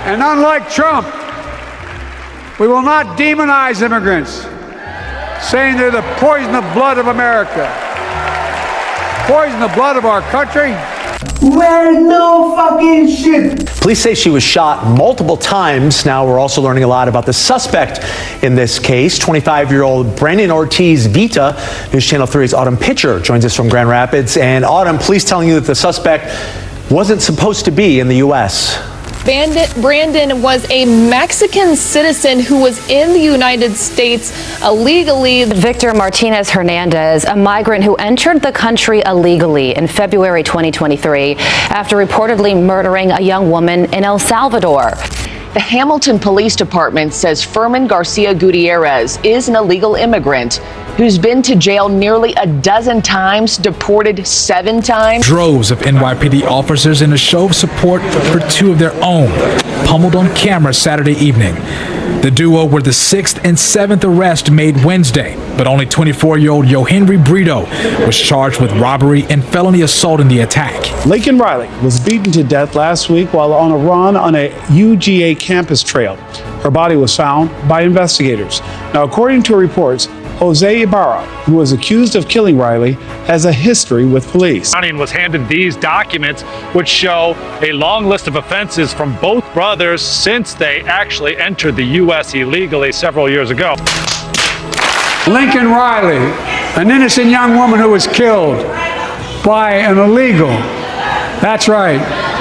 And unlike Trump, we will not demonize immigrants, saying they're the poison of blood of America, poison the blood of our country. Well, no fucking shit. Police say she was shot multiple times. Now we're also learning a lot about the suspect in this case. 25-year-old Brandon Ortiz Vita. News Channel 3's Autumn Pitcher joins us from Grand Rapids. And Autumn, police telling you that the suspect wasn't supposed to be in the U.S. Brandon was a Mexican citizen who was in the United States illegally. Victor Martinez Hernandez, a migrant who entered the country illegally in February 2023 after reportedly murdering a young woman in El Salvador. The Hamilton Police Department says Furman Garcia Gutierrez is an illegal immigrant who's been to jail nearly a dozen times, deported 7 times. Droves of NYPD officers in a show of support for 2 of their own, pummeled on camera Saturday evening. The duo were the 6th and 7th arrest made Wednesday, but only 24-year-old Yohenry Brito was charged with robbery and felony assault in the attack. Laken Riley was beaten to death last week while on a run on a UGA campus trail. Her body was found by investigators. Now, according to reports, Jose Ibarra, who was accused of killing Riley, has a history with police. Was handed these documents, which show a long list of offenses from both brothers since they actually entered the U.S. illegally several years ago. Lincoln Riley, an innocent young woman who was killed by an illegal. That's right.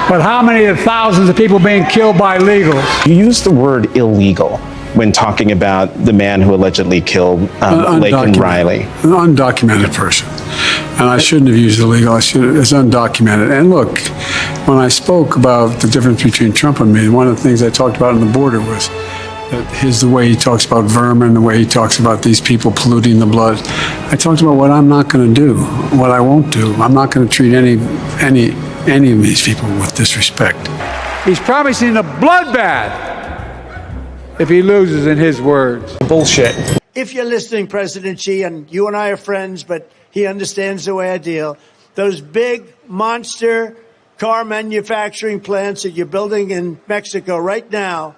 But how many of the thousands of people being killed by illegals? You used the word illegal when talking about the man who allegedly killed Laken Riley. An undocumented person. And I shouldn't have used illegal. It's undocumented. And look, when I spoke about the difference between Trump and me, one of the things I talked about on the border was that the way he talks about vermin, the way he talks about these people polluting the blood. I talked about what I'm not going to do, what I won't do. I'm not going to treat any of these people with disrespect. He's promising a bloodbath if he loses, in his words. Bullshit. If you're listening, President Xi, and you and I are friends, but he understands the way I deal, those big monster car manufacturing plants that you're building in Mexico right now,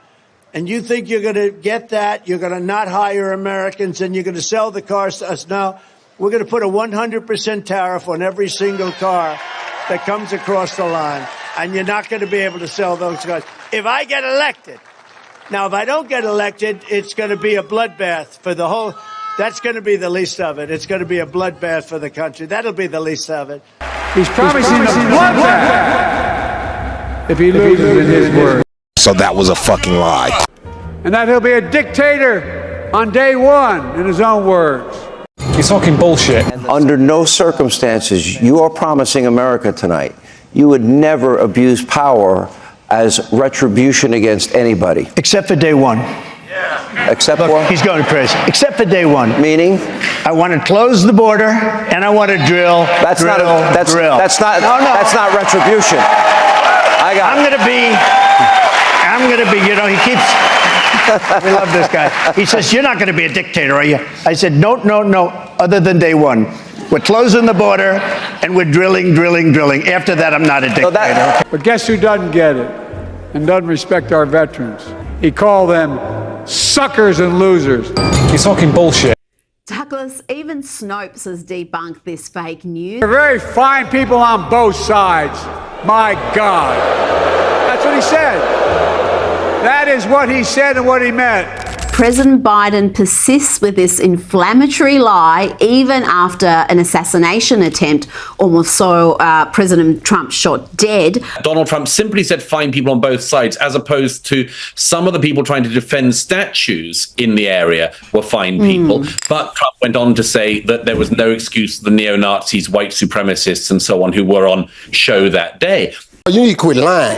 and you think you're going to get that, you're going to not hire Americans, and you're going to sell the cars to us. Now, we're going to put a 100% tariff on every single car that comes across the line, and you're not going to be able to sell those cars. If I get elected, now, if I don't get elected, it's going to be a bloodbath for the whole. That's going to be the least of it. It's going to be a bloodbath for the country. That'll be the least of it. He's promising a bloodbath if he loses, in his words. So that was a fucking lie. And that he'll be a dictator on day one, in his own words. He's talking bullshit. Under no circumstances, you are promising America tonight, you would never abuse power as retribution against anybody. Except for day one. Except Look, what? he's going to prison. Except for day one. Meaning? I want to close the border, and I want to drill. That's drill, not. drill. That's not. No. That's not retribution. I'm going to be. You know, he keeps. We love this guy. He says, "You're not going to be a dictator, are you?" I said, "No. Other than day one, we're closing the border, and we're drilling. After that, I'm not a dictator." But guess who doesn't get it and doesn't respect our veterans? He called them suckers and losers. He's talking bullshit. Douglas, even Snopes has debunked this fake news. They're very fine people on both sides. My God. That's what he said. That is what he said and what he meant. President Biden persists with this inflammatory lie even after an assassination attempt almost saw President Trump shot dead. Donald Trump simply said fine people on both sides, as opposed to some of the people trying to defend statues in the area were fine people. But Trump went on to say that there was no excuse for the neo-Nazis, white supremacists, and so on who were on show that day. You need to quit lying.